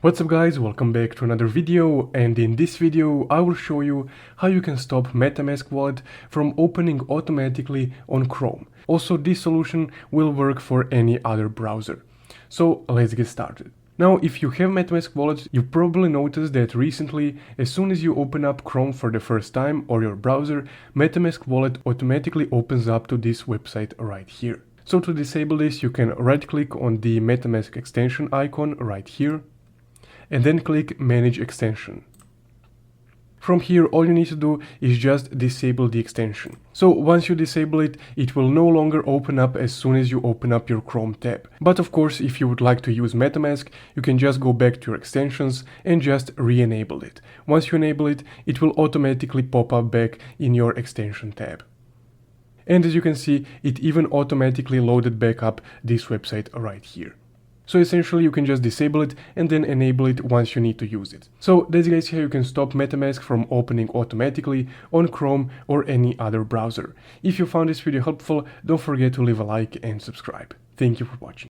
What's up guys, welcome back to another video, and in this video I will show you how you can stop Metamask wallet from opening automatically on Chrome. Also, this solution will work for any other browser. So let's get started. Now, if you have Metamask wallet, you've probably noticed that recently, as soon as you open up Chrome for the first time or your browser, Metamask wallet automatically opens up to this website right here. So to disable this, you can right click on the Metamask extension icon right here, and then click Manage Extension. From here, all you need to do is just disable the extension. So once you disable it, it will no longer open up as soon as you open up your Chrome tab. But of course, if you would like to use Metamask, you can just go back to your extensions and just re-enable it. Once you enable it, it will automatically pop up back in your extension tab. And as you can see, it even automatically loaded back up this website right here. So essentially you can just disable it and then enable it once you need to use it. So that's guys how you can stop Metamask from opening automatically on Chrome or any other browser. If you found this video helpful, don't forget to leave a like and subscribe. Thank you for watching.